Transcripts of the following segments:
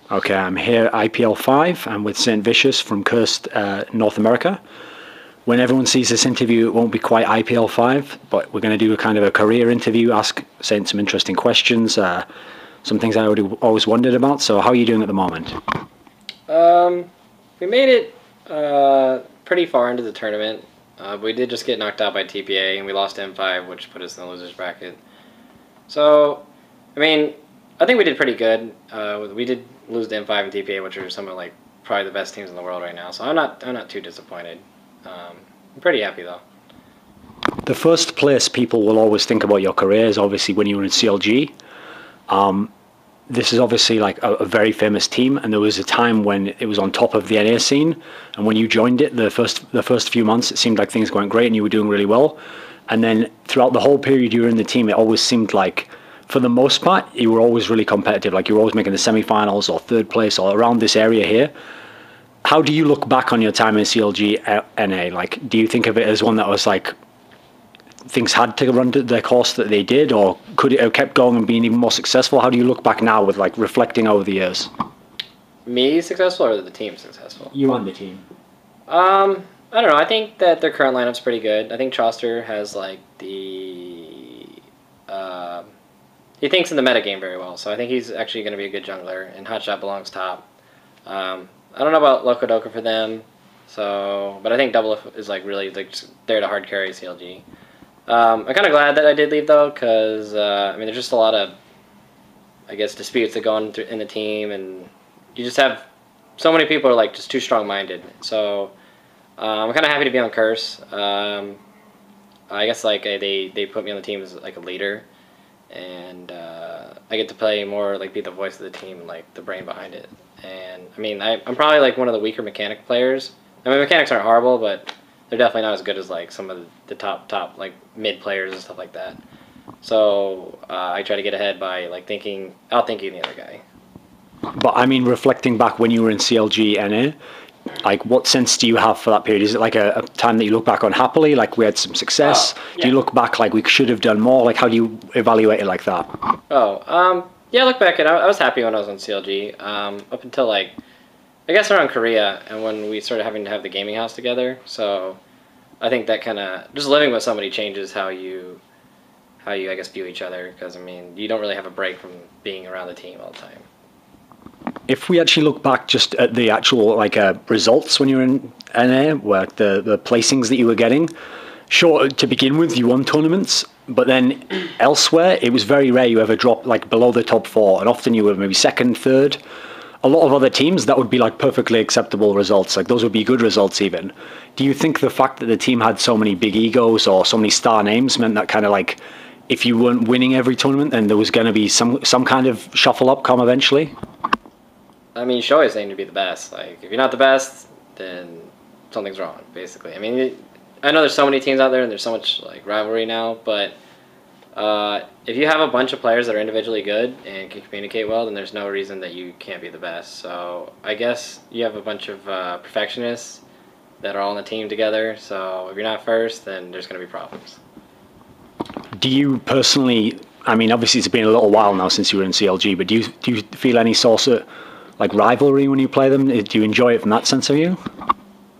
Okay, I'm here IPL 5. I'm with Saintvicious from Cursed, North America. When everyone sees this interview, it won't be quite IPL 5, but we're going to do a kind of a career interview, ask Saint some interesting questions, some things I always wondered about. So how are you doing at the moment? We made it pretty far into the tournament. We did just get knocked out by TPA, and we lost M5, which put us in the losers bracket. So, I mean, I think we did pretty good. We did lose to M5 and TPA, which are some of like probably the best teams in the world right now. So I'm not too disappointed. I'm pretty happy though. The first place people will always think about your career is obviously when you were in CLG. This is obviously like a very famous team, and there was a time when it was on top of the NA scene, and when you joined it, the first few months, it seemed like things went great and you were doing really well. And then throughout the whole period you were in the team, it always seemed like, for the most part, you were always really competitive. Like you were always making the semi-finals or third place or around this area here. How do you look back on your time in CLG.NA? Like, do you think of it as one that was like, things had to run the course that they did, or could it have kept going and been even more successful? How do you look back now with like reflecting over the years? Me successful or the team successful? You and the team. I don't know. I think that their current lineup's pretty good. I think Choster has like he thinks in the metagame very well, so I think he's actually going to be a good jungler, and Hotshot belongs top. I don't know about Locodoka for them, but I think Doubelift is like really like there to hard carry CLG. I'm kind of glad that I did leave though, because I mean there's just a lot of, I guess, disputes that go on in the team, and you just have so many people are like just too strong-minded. So I'm kind of happy to be on Curse. I guess like they put me on the team as like a leader, and I get to play more, like be the voice of the team, like the brain behind it. And I mean I'm probably like one of the weaker mechanic players. I mean mechanics aren't horrible, but they're definitely not as good as like some of the top like mid players and stuff like that. So I try to get ahead by like outthinking the other guy. But I mean, reflecting back when you were in CLG.NA, like what sense do you have for that period? Is it like a time that you look back on happily, like we had some success? Yeah. Do you look back like we should have done more? Like how do you evaluate it like that? Yeah, I look back and I was happy when I was on CLG. Up until like, I guess around Korea, and when we started having to have the gaming house together. So I think that kind of, just living with somebody changes how you I guess view each other, because I mean you don't really have a break from being around the team all the time. If we actually look back just at the actual like results when you were in NA, where the placings that you were getting, sure, to begin with you won tournaments, but then elsewhere it was very rare you ever dropped like below the top 4, and often you were maybe second, third. A lot of other teams, that would be like perfectly acceptable results. Like those would be good results even. Do you think the fact that the team had so many big egos or so many star names meant that kind of like, if you weren't winning every tournament, then there was going to be some kind of shuffle up come eventually? I mean, you should always aim to be the best. Like, if you're not the best, then something's wrong, basically. I mean, I know there's so many teams out there and there's so much like rivalry now, but if you have a bunch of players that are individually good and can communicate well, then there's no reason that you can't be the best. So I guess you have a bunch of perfectionists that are all on the team together. So if you're not first, then there's going to be problems. Do you personally, I mean, obviously it's been a little while now since you were in CLG, but do you feel any sort of like rivalry when you play them? Do you enjoy it from that sense of view?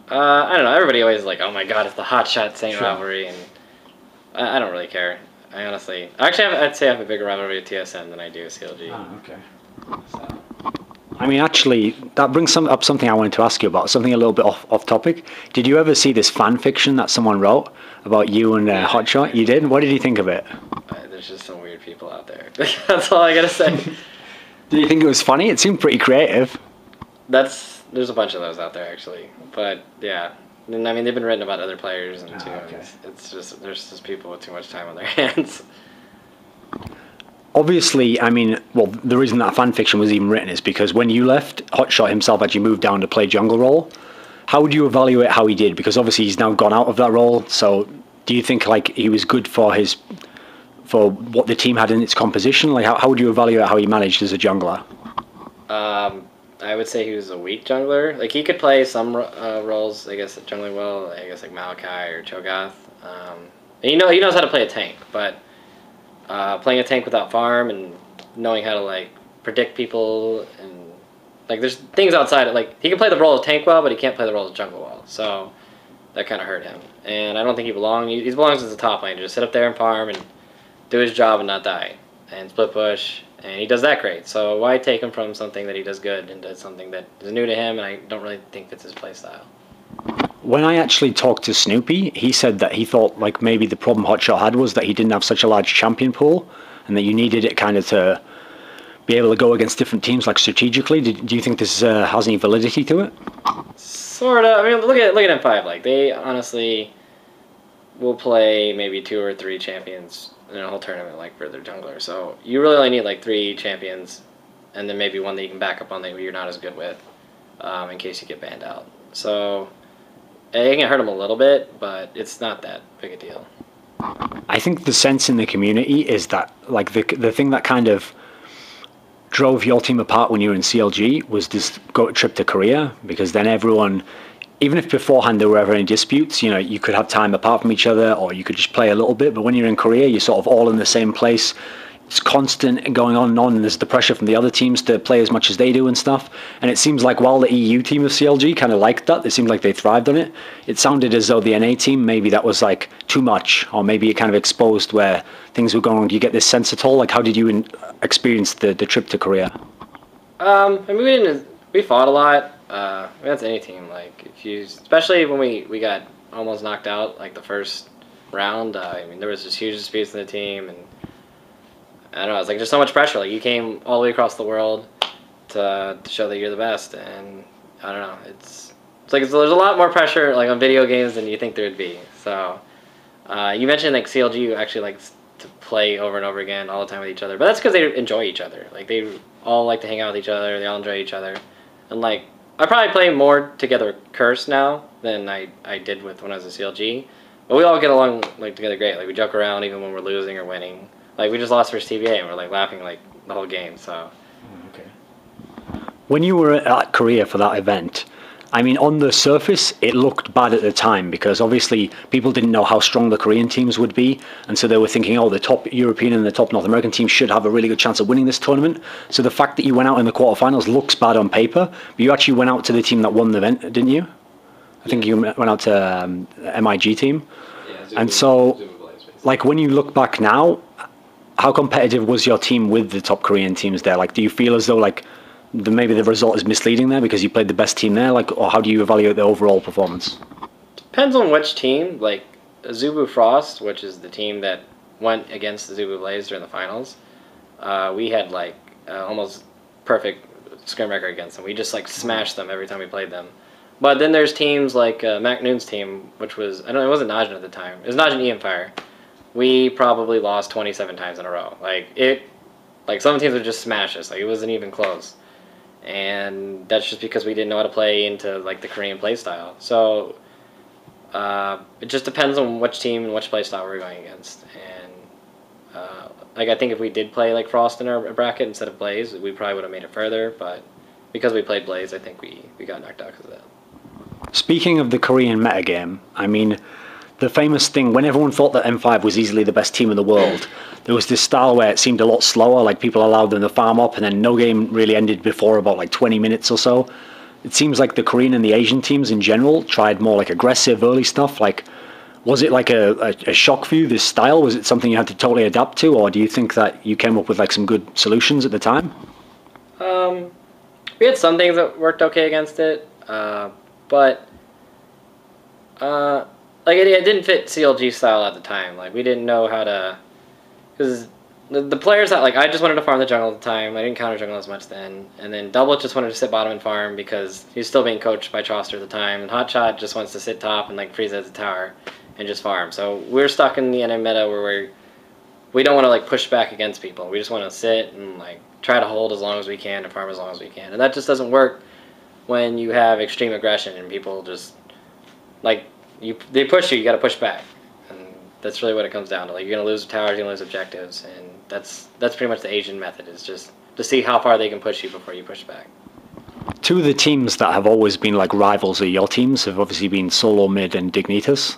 I don't know. Everybody always like, oh my god, it's the Hotshot Saint rivalry, and I don't really care. I'd say I have a bigger rivalry with TSM than I do with CLG. Oh, okay. So, I mean, actually, that brings up something I wanted to ask you about, something a little bit off topic. Did you ever see this fan fiction that someone wrote about you and Hotshot? You did? What did you think of it? There's just some weird people out there. That's all I gotta say. Do you think it was funny? It seemed pretty creative. There's a bunch of those out there actually, but yeah. And I mean, they've been written about other players, and too. Okay. It's just there's just people with too much time on their hands. Obviously, I mean, well, the reason that fan fiction was even written is because when you left, Hotshot himself actually moved down to play jungle role. How would you evaluate how he did? Because obviously he's now gone out of that role. So, do you think like he was good for what the team had in its composition? Like, how would you evaluate how he managed as a jungler? I would say he was a weak jungler. Like, he could play some roles, I guess, jungling well. I guess like Malachi or Cho'Gath. And he knows how to play a tank, but playing a tank without farm and knowing how to like predict people and like there's things outside. Like he can play the role of tank well, but he can't play the role of jungle well. So that kind of hurt him. And I don't think he belongs. He belongs as a top laner. Just sit up there and farm and do his job and not die and split push. And he does that great. So why take him from something that he does good into something that is new to him and I don't really think fits his playstyle. When I actually talked to Snoopeh, he said that he thought like maybe the problem Hotshot had was that he didn't have such a large champion pool and that you needed it kind of to be able to go against different teams like strategically. Do you think this has any validity to it? Sort of. I mean, look at M5. Like they honestly will play maybe 2 or 3 champions in a whole tournament, like for their jungler. So you really only need like 3 champions, and then maybe one that you can back up on that you're not as good with, in case you get banned out. So it can hurt them a little bit, but it's not that big a deal. I think the sense in the community is that like the thing that kind of drove your team apart when you were in CLG was this trip to Korea, because then everyone, even if beforehand there were ever any disputes, you know, you could have time apart from each other or you could just play a little bit, but when you're in Korea, you're sort of all in the same place. It's constant and going on, and there's the pressure from the other teams to play as much as they do and stuff. And it seems like while the EU team of CLG kind of liked that, it seemed like they thrived on it. It sounded as though the NA team, maybe that was like too much, or maybe it kind of exposed where things were going on. Do you get this sense at all? Like, how did you experience the trip to Korea? I mean, we fought a lot. That's any team. Like, especially when we got almost knocked out, like the first round. I mean, there was just huge disputes in the team, and I don't know. It's like just so much pressure. Like you came all the way across the world to show that you're the best, and I don't know. It's like there's a lot more pressure like on video games than you think there would be. So you mentioned like CLG actually likes to play over and over again all the time with each other, but that's because they enjoy each other. Like they all like to hang out with each other. They all enjoy each other, and like I probably play more together Curse now than I did with when I was a CLG, but we all get along like together great. Like we joke around even when we're losing or winning. Like, we just lost first TBA, and we're, like, laughing, like, the whole game, so. Okay. When you were at Korea for that event, I mean, on the surface, it looked bad at the time, because obviously people didn't know how strong the Korean teams would be, and so they were thinking, oh, the top European and the top North American teams should have a really good chance of winning this tournament. So the fact that you went out in the quarterfinals looks bad on paper, but you actually went out to the team that won the event, didn't you? I think you went out to MIG team. Yeah, and so, like, when you look back now, how competitive was your team with the top Korean teams there? Like, do you feel as though like maybe the result is misleading there because you played the best team there? Like, or how do you evaluate the overall performance? Depends on which team. Like Zubu Frost, which is the team that went against the Zubu Blaze during the finals. We had like almost perfect scrim record against them. We just like smashed them every time we played them. But then there's teams like Mac Noon's team, which was it wasn't Najin at the time. It was Najin Ian Fire. We probably lost 27 times in a row. Like some teams would just smash us. Like it wasn't even close, and that's just because we didn't know how to play into like the Korean play style. So it just depends on which team and which play style we're going against. And like I think if we did play like Frost in our bracket instead of Blaze, we probably would have made it further. But because we played Blaze, I think we got knocked out because of that. Speaking of the Korean metagame, I mean, the famous thing, when everyone thought that M5 was easily the best team in the world, there was this style where it seemed a lot slower, like people allowed them to farm up, and then no game really ended before about like 20 minutes or so. It seems like the Korean and the Asian teams in general tried more like aggressive early stuff. Like, was it like a shock for you, this style? Was it something you had to totally adapt to, or do you think that you came up with like some good solutions at the time? We had some things that worked okay against it, but like it didn't fit CLG style at the time. Like we didn't know how to, because the players that like I just wanted to farm the jungle at the time. I didn't counter jungle as much then, and then Doubelift just wanted to sit bottom and farm because he's still being coached by Choster at the time, and Hotshot just wants to sit top and like freeze as a tower and just farm. So we're stuck in the NA meta where we don't want to like push back against people. We just want to sit and like try to hold as long as we can and farm as long as we can, and that just doesn't work when you have extreme aggression and people just like. They push you, you got to push back, and that's really what it comes down to. Like you're gonna lose towers, you're gonna lose objectives, and that's pretty much the Asian method, is just to see how far they can push you before you push back. Two of the teams that have always been like rivals of your teams have obviously been SoloMid and Dignitas.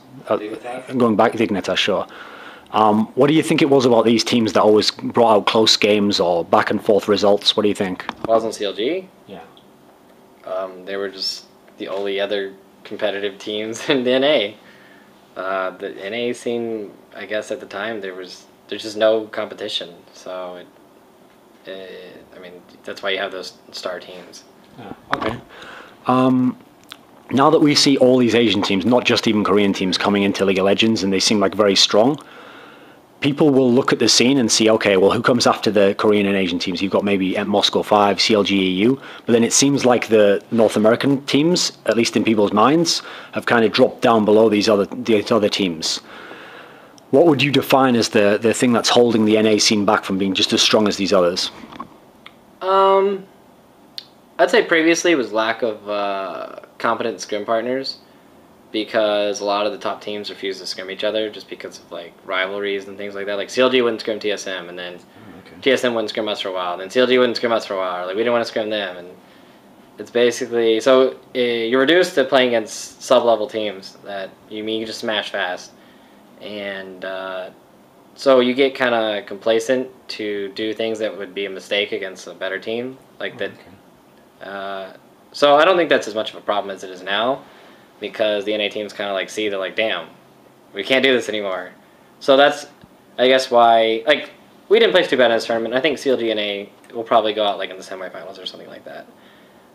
Going back to Dignitas, sure. What do you think it was about these teams that always brought out close games or back and forth results? What do you think? Wasn't CLG? Yeah. They were just the only other competitive teams in the NA. The NA scene, I guess at the time, there's just no competition. So, I mean, that's why you have those star teams. Yeah, okay. Now that we see all these Asian teams, not just even Korean teams, coming into League of Legends, and they seem like very strong, people will look at the scene and see, okay, well, who comes after the Korean and Asian teams? You've got maybe Moscow 5, CLG EU, but then it seems like the North American teams, at least in people's minds, have kind of dropped down below these other teams. What would you define as the thing that's holding the NA scene back from being just as strong as these others? I'd say previously it was lack of competent scrim partners, because a lot of the top teams refuse to scrim each other just because of like rivalries and things like that. Like CLG wouldn't scrim TSM, and then TSM wouldn't scrim us for a while, and then CLG wouldn't scrim us for a while. Like we didn't want to scrim them, and it's basically so you're reduced to playing against sub-level teams that you just smash fast, and so you get kind of complacent to do things that would be a mistake against a better team like that. So I don't think that's as much of a problem as it is now, because the NA teams kind of like see, they're like, damn, we can't do this anymore. So that's, I guess, why, like, we didn't place too bad in this tournament. I think CLG.NA will probably go out like in the semifinals or something like that.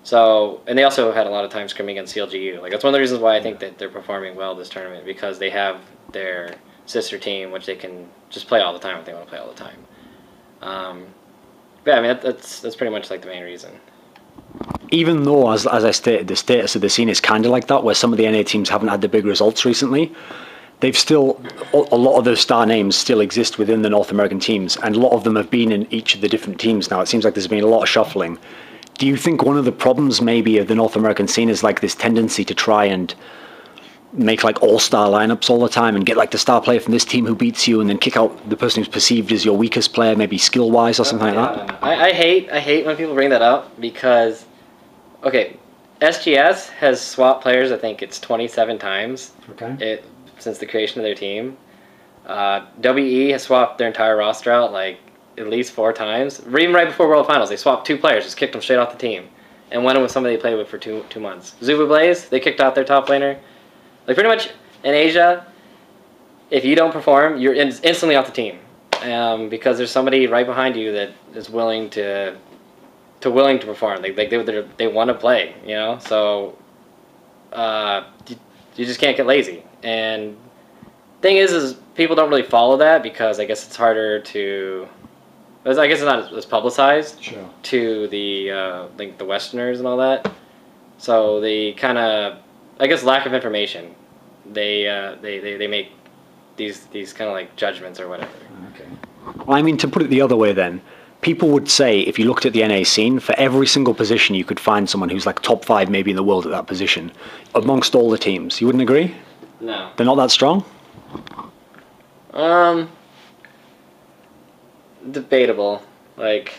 So, and they also had a lot of time scrimming against CLGU. Like, that's one of the reasons why I think that they're performing well this tournament, because they have their sister team, which they can just play all the time if they want to play all the time. Yeah, I mean, that's pretty much like the main reason. Even though, as I stated, the status of the scene is kind of like that, where some of the NA teams haven't had the big results recently, they've still, a lot of those star names still exist within the North American teams, and a lot of them have been in each of the different teams now. It seems like there's been a lot of shuffling. Do you think one of the problems maybe of the North American scene is like this tendency to try and make like all-star lineups all the time and get like the star player from this team who beats you and then kick out the person who's perceived as your weakest player, maybe skill-wise or something like that? I hate when people bring that up, because, okay, SGS has swapped players, I think it's 27 times since the creation of their team. WE has swapped their entire roster out like at least 4 times. Even right before World Finals, they swapped 2 players, just kicked them straight off the team, and went in with somebody they played with for two months. Zubu Blaze, they kicked out their top laner. Like, pretty much in Asia, if you don't perform, you're instantly off the team, because there's somebody right behind you that is willing to perform. They want to play, you know. So you just can't get lazy. And thing is people don't really follow that, because I guess it's harder to. I guess it's not as publicized to the like the Westerners and all that. So they kind of, I guess, lack of information. They make these kind of like judgments or whatever. Okay. Well, I mean, to put it the other way then, people would say if you looked at the NA scene, for every single position you could find someone who's like top 5 maybe in the world at that position amongst all the teams. You wouldn't agree? No. They're not that strong? Debatable. Like,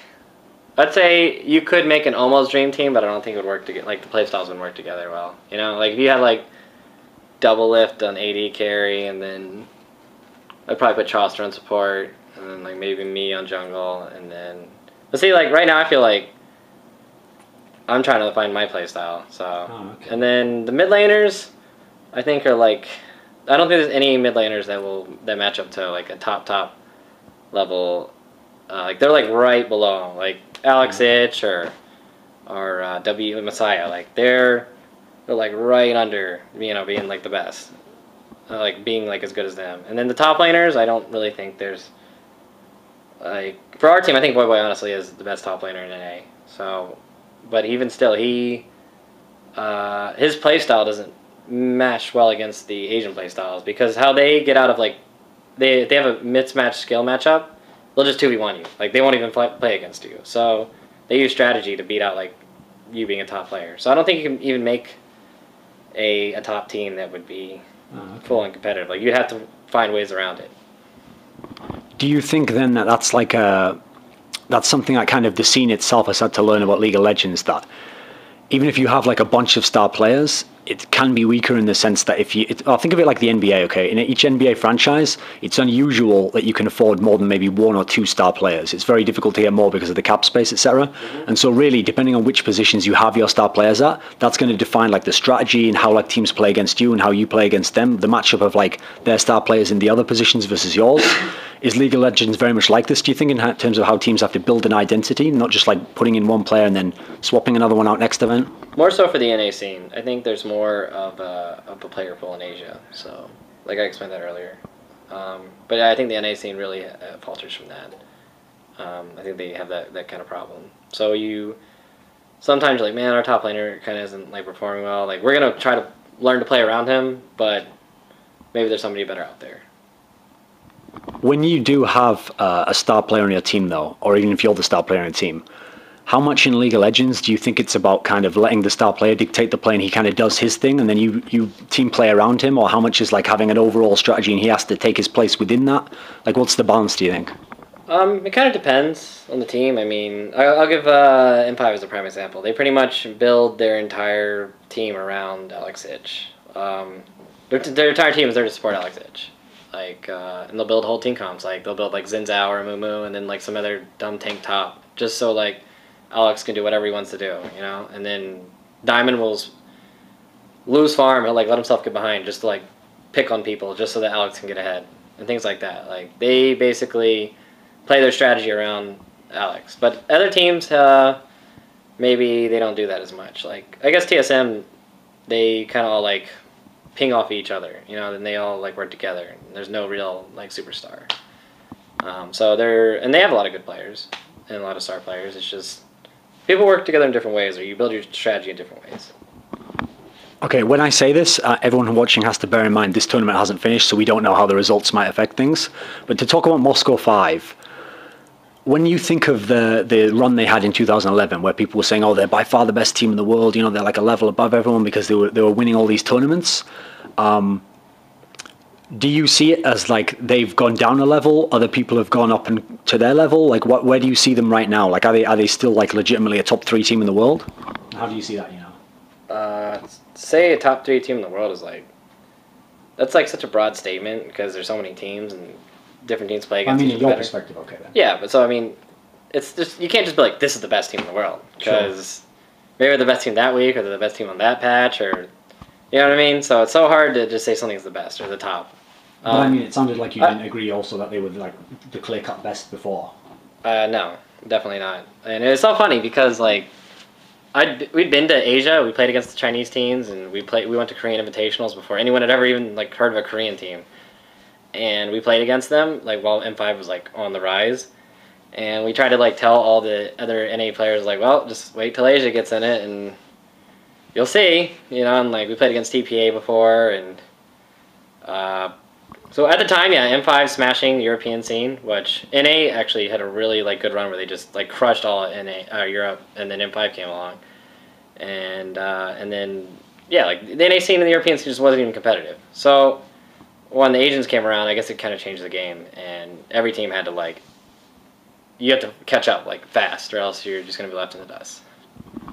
I'd say you could make an almost dream team, but I don't think it would work together. Like, the playstyles wouldn't work together well. You know, like if you had like Doubelift on AD carry, and then I'd probably put Chaucer on support, and then like maybe me on jungle, and then let's see. Like right now, I feel like I'm trying to find my playstyle. So, and then the mid laners, I think are like, I don't think there's any mid laners that match up to like a top level. Like they're like right below, like Alex Itch or W Messiah. Like they're like right under, you know, being like the best, like being like as good as them. And then the top laners, I don't really think there's like, for our team, I think Voyboy'd honestly is the best top laner in NA. So, but even still, his playstyle doesn't match well against the Asian playstyles, because how they get out of like they have a mismatched skill matchup. They'll just 2v1 you. Like, they won't even play against you. So, they use strategy to beat out, like, you being a top player. So, I don't think you can even make a top team that would be full and competitive. Like, you'd have to find ways around it. Do you think, then, that that's like that's something that kind of the scene itself has had to learn about League of Legends, that even if you have like a bunch of star players, it can be weaker in the sense that if you, think of it like the NBA, okay? In each NBA franchise, it's unusual that you can afford more than maybe 1 or 2 star players. It's very difficult to get more because of the cap space, etc. And so really, depending on which positions you have your star players at, that's going to define like the strategy and how like teams play against you and how you play against them. The matchup of like their star players in the other positions versus yours. Is League of Legends very much like this, do you think, in terms of how teams have to build an identity, not just like putting in one player and then swapping another one out next event? More so for the NA scene. I think there's more of a player pool in Asia. So, like I explained that earlier. But I think the NA scene really falters from that. I think they have that kind of problem. So sometimes you're like, man, our top laner kind of isn't like performing well. Like, we're going to try to learn to play around him, but maybe there's somebody better out there. When you do have a star player on your team, though, or even if you're the star player on your team, how much in League of Legends do you think it's about kind of letting the star player dictate the play and he kind of does his thing and then you team play around him, or how much is like having an overall strategy and he has to take his place within that? Like, what's the balance, do you think? It kind of depends on the team. I mean, I'll give M5 as a prime example. They pretty much build their entire team around Alex Itch. Their entire team is there to support Alex Itch. Like, and they'll build whole team comps. Like, they'll build like Xin Zhao or Mumu and then like some other dumb tank top, just so like Alex can do whatever he wants to do, you know. And then Diamond will lose farm. He'll like let himself get behind just to like pick on people, just so that Alex can get ahead and things like that. Like, they basically play their strategy around Alex. But other teams, maybe they don't do that as much. Like, I guess TSM, they kind of all like ping off each other, you know, then they all like work together. There's no real like superstar. So they have a lot of good players and a lot of star players. It's just people work together in different ways, or you build your strategy in different ways. Okay, when I say this, everyone watching has to bear in mind this tournament hasn't finished, so we don't know how the results might affect things. But to talk about Moscow 5, when you think of the run they had in 2011, where people were saying, oh, they're by far the best team in the world, you know, they're like a level above everyone because they were winning all these tournaments, do you see it as like they've gone down a level, other people have gone up to their level? Like, where do you see them right now? Like, are they still like legitimately a top 3 team in the world? How do you see that, you know? Say a top 3 team in the world is like, that's like such a broad statement because there's so many teams and different teams play against each other. I mean, in your perspective, okay then. Yeah, but so I mean, it's just, you can't just be like, this is the best team in the world, because maybe they're the best team that week, or they're the best team on that patch, or you know what I mean. So it's so hard to just say something's the best or the top. But I mean, it sounded like you didn't agree also that they were like the clear-cut best before. No, definitely not. And it's so funny because like we'd been to Asia, we played against the Chinese teams, and we went to Korean invitationals before anyone had ever even like heard of a Korean team. And we played against them like while M5 was like on the rise, and we tried to like tell all the other NA players like, well, just wait till Asia gets in it and you'll see, you know. And like we played against TPA before, and so at the time, yeah, M5 smashing the European scene, which NA actually had a really like good run where they just like crushed all NA Europe, and then M5 came along, and then yeah, like the NA scene and the European scene just wasn't even competitive. So when the Asians came around, I guess it kind of changed the game, and every team had to like, you have to catch up like fast, or else you're just going to be left in the dust.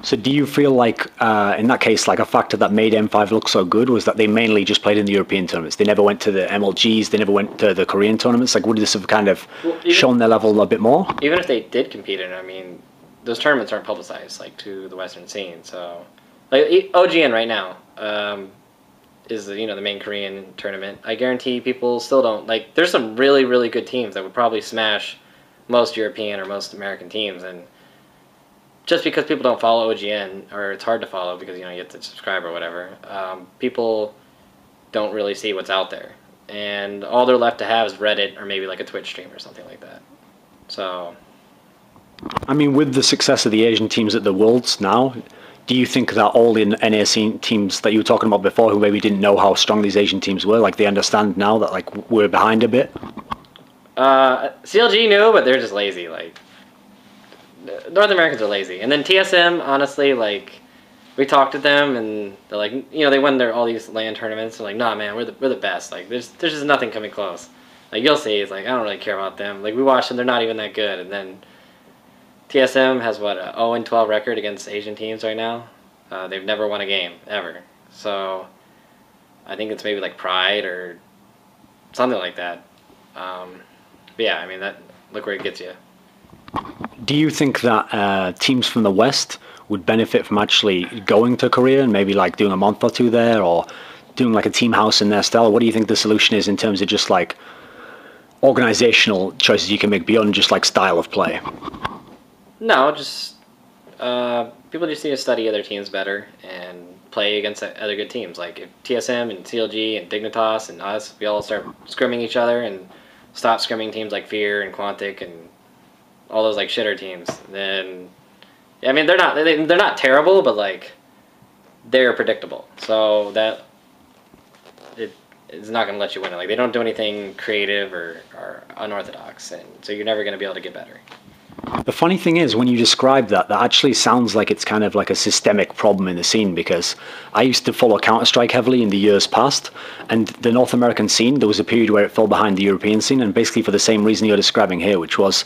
So do you feel like, in that case, like a factor that made M5 look so good was that they mainly just played in the European tournaments? They never went to the MLGs, they never went to the Korean tournaments? Like, would this have kind of shown their level a bit more? Even if they did compete in it, I mean, those tournaments aren't publicized, like, to the Western scene, so... Like, OGN right now is, you know, the main Korean tournament. I guarantee people still don't... Like, there's some really, really good teams that would probably smash most European or most American teams, and just because people don't follow OGN, or it's hard to follow because, you know, you have to subscribe or whatever, people don't really see what's out there. And all they're left to have is Reddit or maybe like a Twitch stream or something like that. So... I mean, with the success of the Asian teams at the Worlds now, do you think that all the NA teams that you were talking about before, who maybe didn't know how strong these Asian teams were, like they understand now that like we're behind a bit? CLG knew, but they're just lazy. Like, North Americans are lazy. And then TSM, honestly, like, we talked to them, and they're like, you know, they won all these LAN tournaments. They're like, nah, man, we're the best. Like, there's just nothing coming close. Like, you'll see. It's like, I don't really care about them. Like, we watched them, they're not even that good. And then TSM has, what, a 0-12 record against Asian teams right now? They've never won a game ever. So I think it's maybe like pride or something like that. But yeah, I mean, look where it gets you. Do you think that teams from the West would benefit from actually going to Korea and maybe like doing a month or two there, or doing like a team house in their style? What do you think the solution is in terms of just like organizational choices you can make beyond just like style of play? No, just people just need to study other teams better and play against other good teams. Like if TSM and CLG and Dignitas and us, we all start scrimming each other and stop scrimming teams like Fear and Quantic and all those like shitter teams, then I mean they're not terrible, but like they're predictable. So that it's not going to let you win it. Like they don't do anything creative or unorthodox, and so you're never going to be able to get better. The funny thing is, when you describe that, that actually sounds like it's kind of like a systemic problem in the scene, because I used to follow Counter-Strike heavily in the years past, and the North American scene, there was a period where it fell behind the European scene, and basically for the same reason you're describing here, which was,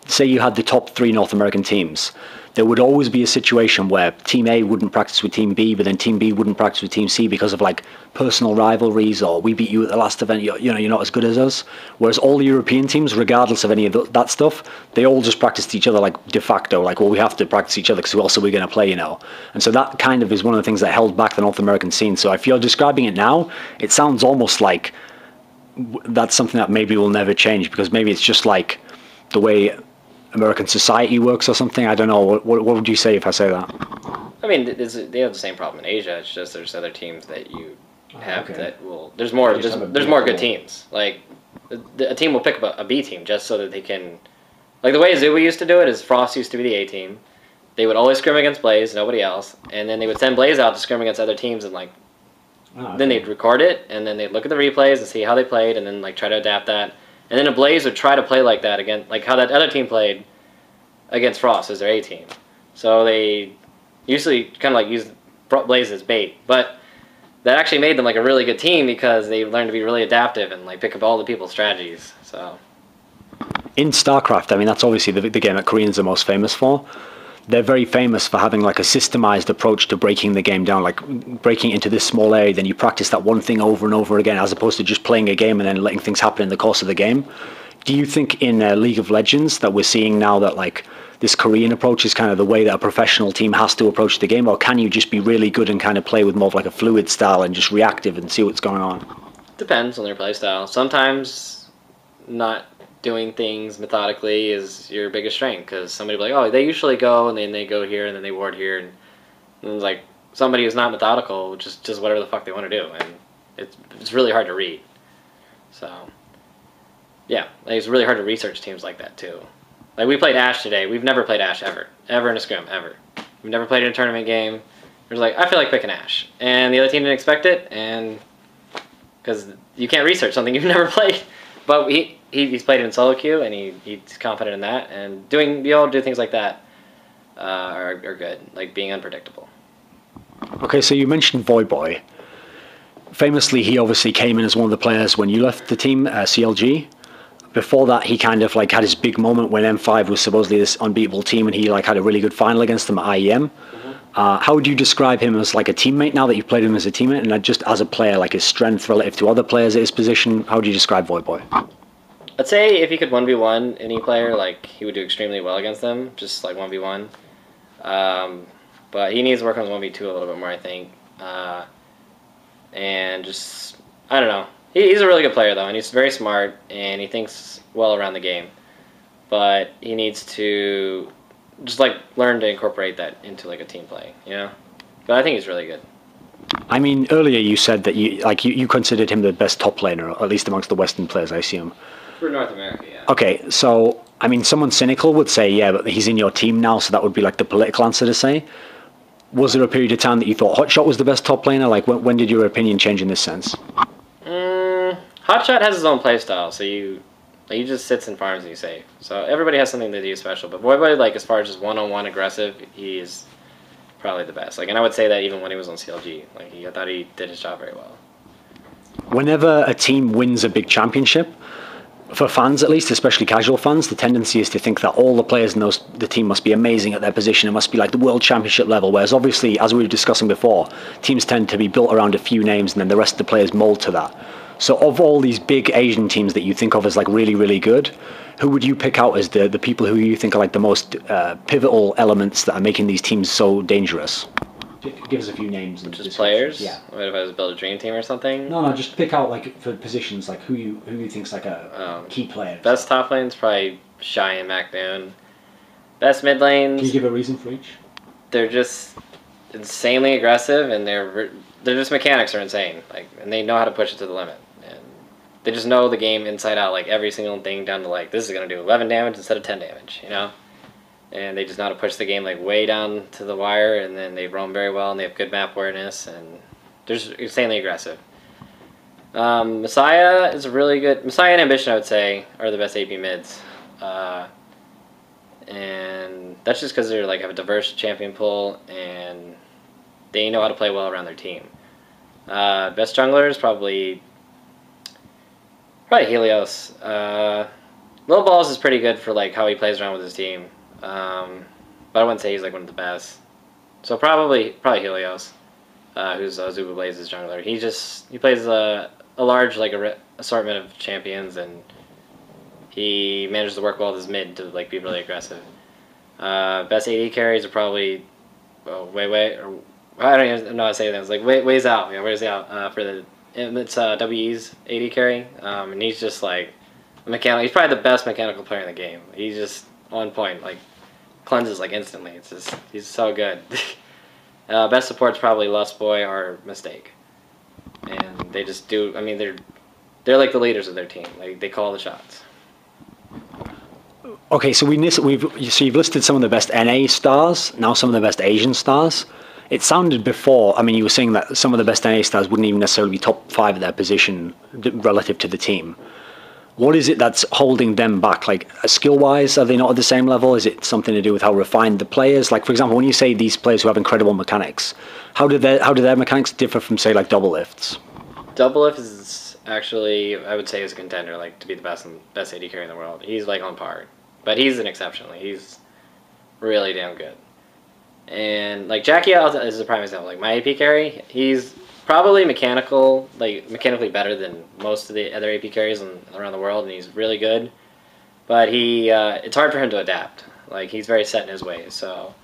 say you had the top 3 North American teams, there would always be a situation where Team A wouldn't practice with Team B, but then Team B wouldn't practice with Team C because of like personal rivalries, or we beat you at the last event, you're not as good as us. Whereas all the European teams, regardless of any of that stuff, they all just practiced each other like de facto, like, well, we have to practice each other because who else are we going to play, And so that kind of is one of the things that held back the North American scene. So if you're describing it now, it sounds almost like that's something that maybe will never change, because maybe it's just like the way American society works or something. I don't know. What would you say if I say that? I mean, they have the same problem in Asia. It's just there's other teams that you have that will. There's more good teams. Like a team will pick up a B team just so that they can. Like the way Zuba used to do it is Frost used to be the A team. They would always scrim against Blaze, nobody else, and then they would send Blaze out to scrim against other teams, and like then they'd record it, and then they'd look at the replays and see how they played, and then like try to adapt that. And then a Blaze would try to play like that again, like how that other team played against Frost as their A team. So they usually kind of like use Blaze as bait, but that actually made them like a really good team because they learned to be really adaptive and like pick up all the people's strategies. So in StarCraft, I mean, that's obviously the game that Koreans are most famous for. They're very famous for having like a systemized approach to breaking the game down, like breaking into this small area, then you practice that one thing over and over again, as opposed to just playing a game and then letting things happen in the course of the game. Do you think in League of Legends that we're seeing now that like this Korean approach is kind of the way that a professional team has to approach the game, or can you just be really good and kind of play with more of like a fluid style and just reactive and see what's going on? Depends on their play style. Sometimes not doing things methodically is your biggest strength, because somebody will be like, oh, they usually go and then they go here and then they ward here, and it's like somebody who's not methodical just whatever the fuck they want to do, and it's really hard to read. So yeah, like, it's really hard to research teams like that too. Like we played Ashe today. We've never played Ashe ever in a scrim ever. We've never played in a tournament game. It was like, I feel like picking Ashe, and the other team didn't expect it, and because you can't research something you've never played. But he's played in solo queue, and he's confident in that, and being able to do things like that are good, like being unpredictable. Okay, so you mentioned Voyboy. Famously, he obviously came in as one of the players when you left the team, CLG. Before that, he kind of like had his big moment when M5 was supposedly this unbeatable team, and he like had a really good final against them at IEM. How would you describe him as like a teammate now that you've played him as a teammate, and just as a player, like his strength relative to other players at his position? How would you describe Voyboy? I'd say if he could 1v1 any player, like he would do extremely well against them, just like 1v1. But he needs to work on his 1v2 a little bit more, I think. And just, I don't know. He's a really good player though, and he's very smart, and he thinks well around the game. But he needs to just like learn to incorporate that into like a team play, But I think he's really good. I mean, earlier you said that you considered him the best top laner, or at least amongst the Western players, I assume. For North America, yeah. Okay, so I mean, someone cynical would say, yeah, but he's in your team now, so that would be like the political answer to say. Was there a period of time that you thought Hotshot was the best top laner? Like, when did your opinion change in this sense? Hotshot has his own playstyle, so he just sits and farms and he's safe. So everybody has something they do special. But Voyboy, like as far as just one-on-one aggressive, he's probably the best. Like, and I would say that even when he was on CLG, like I thought he did his job very well. Whenever a team wins a big championship, for fans at least, especially casual fans, the tendency is to think that all the players in the team must be amazing at their position. It must be like the world championship level. Whereas obviously, as we were discussing before, teams tend to be built around a few names, and then the rest of the players mold to that. So of all these big Asian teams that you think of as like really, really good, who would you pick out as the people who you think are like the most pivotal elements that are making these teams so dangerous? Give us a few names. Just players? Yeah. What if I was to build a dream team or something? No, just pick out like for positions, like who you think's like a key player. Best top lane's probably Shy and MacNoon. Best mid lanes. Can you give a reason for each? They're just insanely aggressive, and their just mechanics are insane. Like, and they know how to push it to the limit. And they just know the game inside out, like every single thing down to like this is gonna do 11 damage instead of 10 damage. You know. And they just know how to push the game like way down to the wire, and then they roam very well, and they have good map awareness, and they're just insanely aggressive. Messiah is a really good... Messiah and Ambition, I would say, are the best AP mids. And that's just because they're like have a diverse champion pool, and they know how to play well around their team. Best jungler is probably Helios. Lil Balls is pretty good for like how he plays around with his team. But I wouldn't say he's like one of the best. So probably Helios, who's Zuba Blaze's jungler. He plays a large like assortment of champions, and he manages to work well with his mid to like be really aggressive. Best AD carries are probably or I don't even know how to say that. It's like Ways Out. Yeah, Ways Out for the it's WE's AD carry, and he's just like a mechanical. He's probably the best mechanical player in the game. He's just on point, like cleanses like instantly. It's just he's so good. Best support's probably Lust Boy or Mistake, and they just do. I mean, they're like the leaders of their team. Like they call the shots. Okay, so you've listed some of the best NA stars, now some of the best Asian stars. It sounded before, I mean, you were saying that some of the best NA stars wouldn't even necessarily be top 5 at their position relative to the team. What is it that's holding them back? Like, skill-wise, are they not at the same level? Is it something to do with how refined the players? Like, for example, when you say these players who have incredible mechanics, how do their mechanics differ from, say, like Doubelifts? Doubelift is actually, I would say, is a contender, like, to be the best AD carry in the world. He's, like, on par. But he's an exception. Like, he's really damn good. And, like, Jackie is a prime example. Like, my AP carry, he's probably mechanically better than most of the other AP carries around the world, and he's really good. But it's hard for him to adapt. Like, he's very set in his ways, so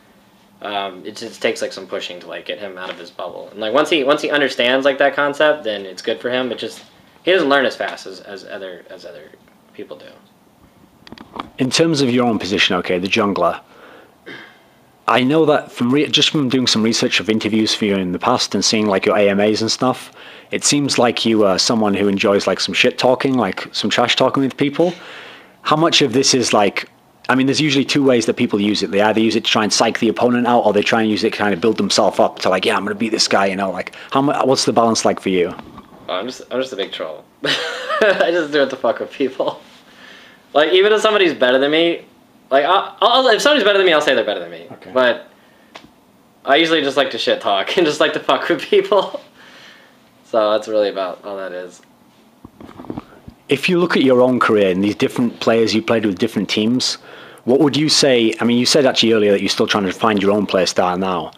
it just takes like some pushing to like get him out of his bubble. And like once he understands like that concept, then it's good for him. It just he doesn't learn as fast as other people do. In terms of your own position, okay, the jungler. I know that just from doing some research of interviews for you in the past and seeing like your AMAs and stuff, it seems like you are someone who enjoys like some shit talking, like some trash talking with people. How much of this is like, I mean, there's usually 2 ways that people use it. They either use it to try and psych the opponent out, or they try and use it to kind of build themselves up to like, yeah, I'm going to beat this guy, you know, like what's the balance like for you? I'm just a big troll. I just do it to fuck with people. Like, even if somebody's better than me, like, if somebody's better than me, I'll say they're better than me. Okay. But I usually just like to shit talk and just like to fuck with people. So that's really about all that is. If you look at your own career and these different players you played with different teams, what would you say? I mean, you said actually earlier that you're still trying to find your own play style now.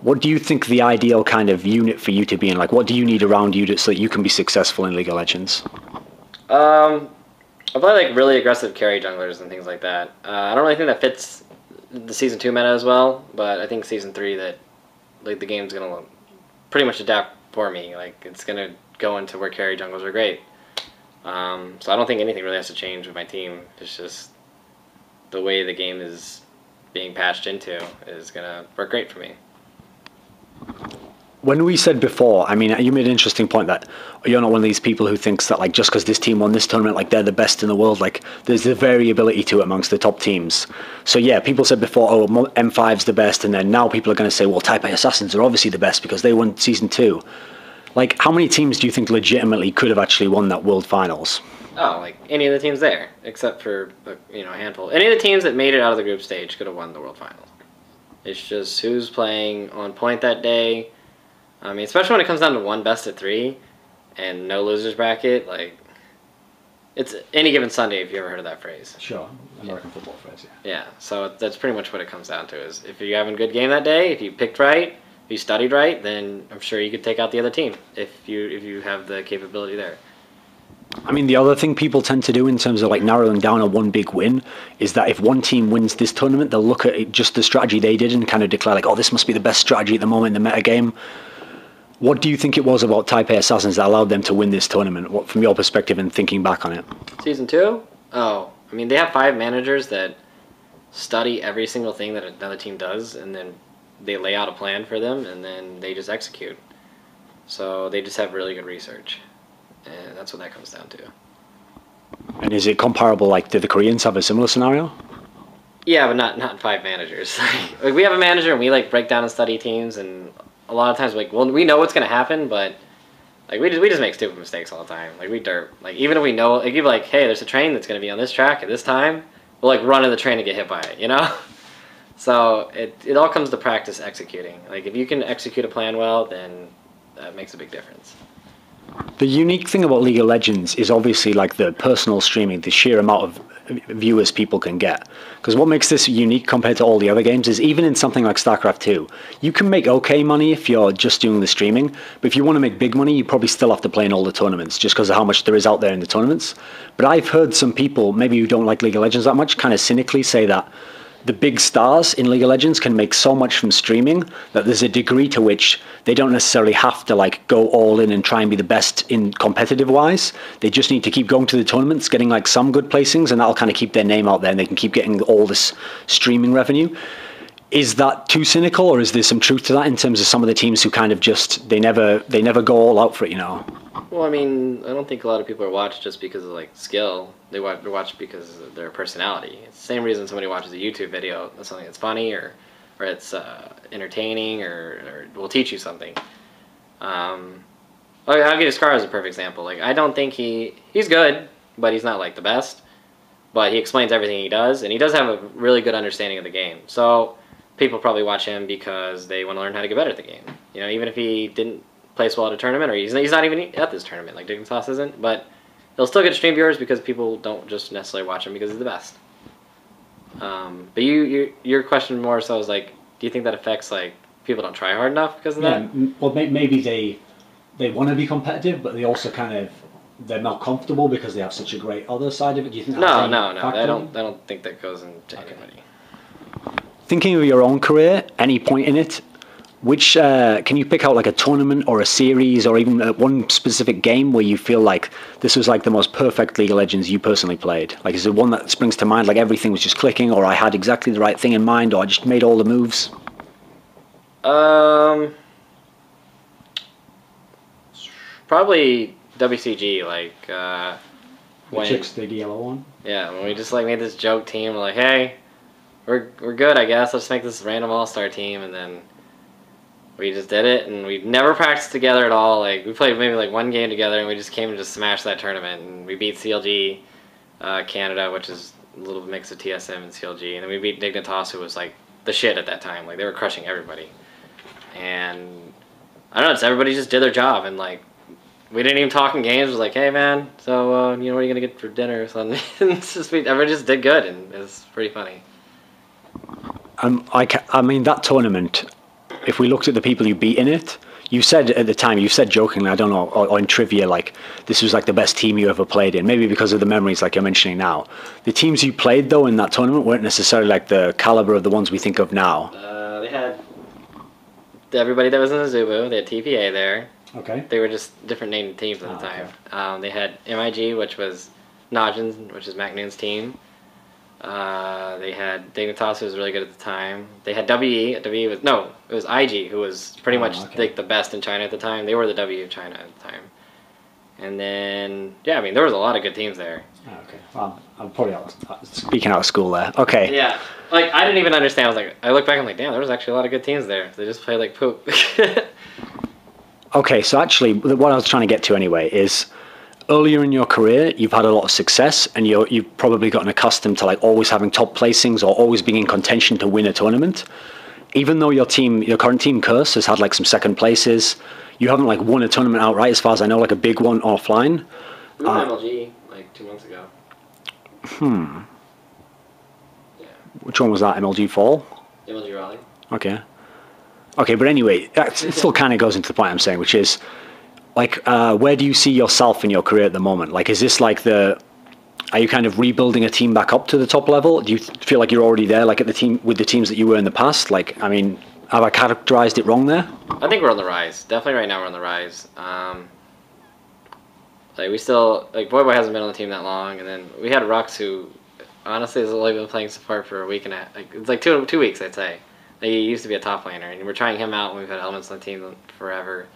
What do you think the ideal kind of unit for you to be in? Like, what do you need around you so that you can be successful in League of Legends? I play like really aggressive carry junglers and things like that. I don't really think that fits the Season 2 meta as well, but I think Season 3 that like the game's gonna pretty much adapt for me. Like it's gonna go into where carry junglers are great. So I don't think anything really has to change with my team. It's just the way the game is being patched into is gonna work great for me. When we said before, I mean, you made an interesting point that you're not one of these people who thinks that like just because this team won this tournament, like they're the best in the world. Like there's the variability to it amongst the top teams. So yeah, people said before, oh, M5's the best, and then now people are going to say, well, Taipei Assassins are obviously the best because they won Season 2. Like, how many teams do you think legitimately could have actually won that World Finals? Oh, like any of the teams there, except for a handful. Any of the teams that made it out of the group stage could have won the World Finals. It's just who's playing on point that day. I mean, especially when it comes down to one best of 3 and no losers bracket, like it's any given Sunday, if you ever heard of that phrase. Sure, American football phrase, yeah. Yeah, so that's pretty much what it comes down to, is if you're having a good game that day, if you picked right, if you studied right, then I'm sure you could take out the other team if you have the capability there. I mean, the other thing people tend to do in terms of like narrowing down on one big win is that if one team wins this tournament, they'll look at just the strategy they did and kind of declare like, oh, this must be the best strategy at the moment in the metagame. What do you think it was about Taipei Assassins that allowed them to win this tournament, what, from your perspective and thinking back on it? Season 2? Oh, I mean, they have 5 managers that study every single thing that another team does, and then they lay out a plan for them, and then they just execute. So they just have really good research, and that's what that comes down to. And is it comparable, like, did the Koreans have a similar scenario? Yeah, but not 5 managers. Like, we have a manager, and we, like, break down and study teams, and a lot of times, like, well, we know what's going to happen, but, like, we just make stupid mistakes all the time. Like, we derp. Like, even if we know, like, you're like, hey, there's a train that's going to be on this track at this time, we'll, like, run to the train and get hit by it, you know? So it all comes to practice executing. Like, if you can execute a plan well, then that makes a big difference. The unique thing about League of Legends is obviously like the personal streaming, the sheer amount of viewers people can get. Because what makes this unique compared to all the other games is even in something like StarCraft 2, you can make okay money if you're just doing the streaming, but if you want to make big money, you probably still have to play in all the tournaments just because of how much there is out there in the tournaments. But I've heard some people, maybe who don't like League of Legends that much, kind of cynically say that the big stars in League of Legends can make so much from streaming that there's a degree to which they don't necessarily have to like go all in and try and be the best in competitive wise. They just need to keep going to the tournaments, getting like some good placings, and that'll kind of keep their name out there and they can keep getting all this streaming revenue. Is that too cynical, or is there some truth to that in terms of some of the teams who kind of just, they never go all out for it, you know? Well, I mean, I don't think a lot of people are watched just because of, like, skill. They're watched because of their personality. It's the same reason somebody watches a YouTube video, that's something that's funny, or it's entertaining, or will teach you something. I'll give you Scar as a perfect example. Like, I don't think he's good, but he's not, like, the best. But he explains everything he does, and he does have a really good understanding of the game. So people probably watch him because they want to learn how to get better at the game. You know, even if he didn't place well at a tournament, or he's not even at this tournament, like Dignitas isn't, but he'll still get stream viewers because people don't just necessarily watch him because he's the best. But your question more so is like, do you think that affects, like, people don't try hard enough because of that? Well, maybe they want to be competitive, but they also kind of, they're not comfortable because they have such a great other side of it. Do you think? No. I don't think that goes into anybody. Thinking of your own career, any point in it, which can you pick out like a tournament or a series or even one specific game where you feel like this was like the most perfect League of Legends you personally played? Like, is there one that springs to mind, like everything was just clicking, or I had exactly the right thing in mind, or I just made all the moves? Probably WCG, like The chicks, the yellow one. Yeah, when we just like made this joke team, we're like, hey, we're good, I guess. Let's make this random all-star team, and then we just did it, and we never practiced together at all. Like, we played maybe like one game together, and we just came and just smashed that tournament, and we beat CLG Canada, which is a little mix of TSM and CLG, and then we beat Dignitas, who was like the shit at that time. Like, they were crushing everybody, and I don't know, just everybody just did their job, and like we didn't even talk in games. It was like, hey man, so you know, what are you gonna get for dinner or something? It's just, everybody just did good, and it was pretty funny. I mean, that tournament, if we looked at the people you beat in it, you said at the time, you said jokingly, I don't know, or in trivia, like, this was like the best team you ever played in, maybe because of the memories like you're mentioning now. The teams you played, though, in that tournament weren't necessarily like the caliber of the ones we think of now. They had everybody that was in the Zubu. They had TPA there. Okay. They were just different named teams at the time. Okay. They had MIG, which was Najin, which is Mac Noon's team. They had Dignitas, who was really good at the time. They had WE. WE was, no, it was IG, who was pretty much like the best in China at the time. They were the W of China at the time. And then, yeah, I mean, there was a lot of good teams there. Oh, okay. Well, I'm probably speaking out of school there. Okay. Yeah. Like, I didn't even understand. I was like, I look back and I'm like, damn, there was actually a lot of good teams there. They just played like poop. Okay, so actually, what I was trying to get to anyway is, earlier in your career, you've had a lot of success, and you've probably gotten accustomed to like always having top placings or always being in contention to win a tournament. Even though your current team, Curse, has had like some second places, you haven't like won a tournament outright, as far as I know, like a big one offline. We won MLG like 2 months ago. Yeah. Which one was that? MLG Fall? MLG Raleigh. Okay. Okay, but anyway, it still kind of goes into the point I'm saying, which is, like, where do you see yourself in your career at the moment? Like, is this like are you kind of rebuilding a team back up to the top level? Do you feel like you're already there, like at the team with the teams that you were in the past? Like, I mean, have I characterized it wrong there? I think we're on the rise. Definitely right now we're on the rise. Like we still, like Voyboy hasn't been on the team that long, and then we had Rux who, honestly, has only been playing so far for a week and a half. Like, it's like two weeks, I'd say. Like, he used to be a top laner, and we're trying him out when we've had elements on the team forever.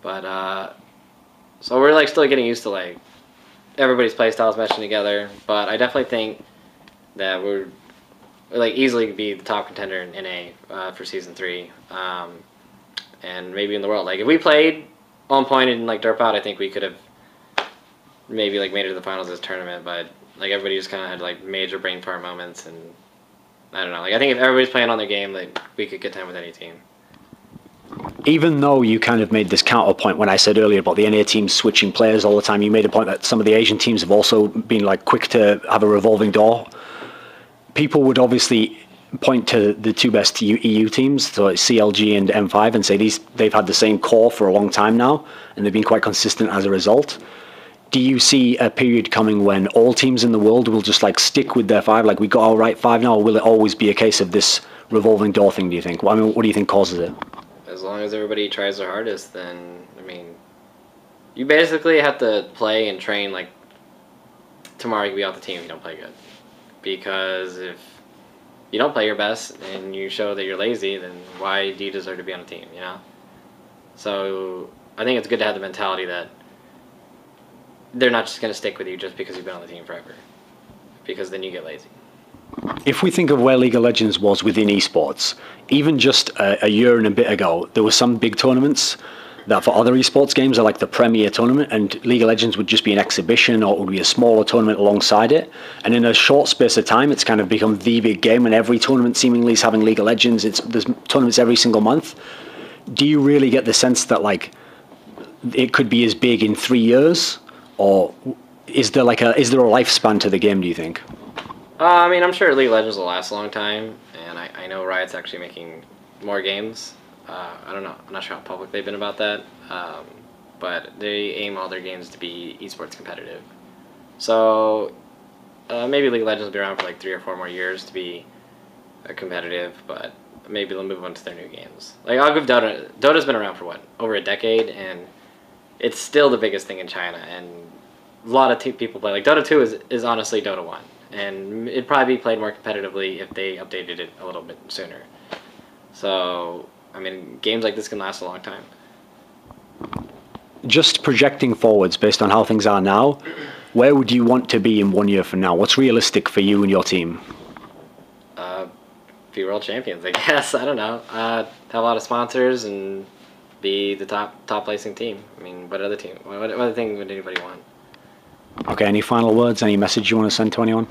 But so we're like still getting used to like everybody's playstyles meshing together. But I definitely think that we're like easily be the top contender in NA for season 3, and maybe in the world. Like if we played on point and like derp out, I think we could have maybe like made it to the finals of this tournament. But like everybody just kind of had like major brain fart moments, and I don't know. Like I think if everybody's playing on their game, like we could get time with any team. Even though you kind of made this counterpoint when I said earlier about the NA teams switching players all the time, you made a point that some of the Asian teams have also been like quick to have a revolving door. People would obviously point to the 2 best EU teams, so like CLG and M5, and say they've had the same core for a long time now, and they've been quite consistent as a result. Do you see a period coming when all teams in the world will just like stick with their 5, like we got our right 5 now, or will it always be a case of this revolving door thing, do you think? I mean, what do you think causes it? As long as everybody tries their hardest, then, I mean, you basically have to play and train, like, tomorrow you can be off the team if you don't play good. Because if you don't play your best and you show that you're lazy, then why do you deserve to be on a team, you know? So, I think it's good to have the mentality that they're not just going to stick with you just because you've been on the team forever. Because then you get lazy. If we think of where League of Legends was within esports, even just a year and a bit ago, there were some big tournaments that for other esports games are like the premier tournament, and League of Legends would just be an exhibition, or it would be a smaller tournament alongside it. And in a short space of time, it's kind of become the big game, and every tournament seemingly is having League of Legends. There's tournaments every single month. Do you really get the sense that like it could be as big in 3 years, or is there a lifespan to the game, do you think? I mean, I'm sure League of Legends will last a long time, and I know Riot's actually making more games. I don't know. I'm not sure how public they've been about that, but they aim all their games to be esports competitive. So maybe League of Legends will be around for like 3 or 4 more years to be competitive, but maybe they'll move on to their new games. Like I'll give Dota. Dota's been around for what, over a decade, and it's still the biggest thing in China, and a lot of people play. Like Dota 2 is honestly Dota 1. And it'd probably be played more competitively if they updated it a little bit sooner. So, I mean, games like this can last a long time. Just projecting forwards based on how things are now, where would you want to be in 1 year from now? What's realistic for you and your team? Be world champions, I guess. I don't know. Have a lot of sponsors and be the top placing team. I mean, what other team? What other thing would anybody want? Okay, any final words? Any message you want to send to anyone?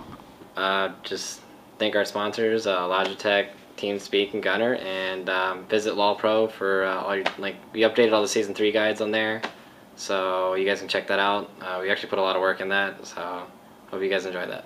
Just thank our sponsors, Logitech, TeamSpeak, and Gunner, and visit LOL Pro for all your, like, we updated all the Season 3 guides on there, so you guys can check that out. We actually put a lot of work in that, so hope you guys enjoy that.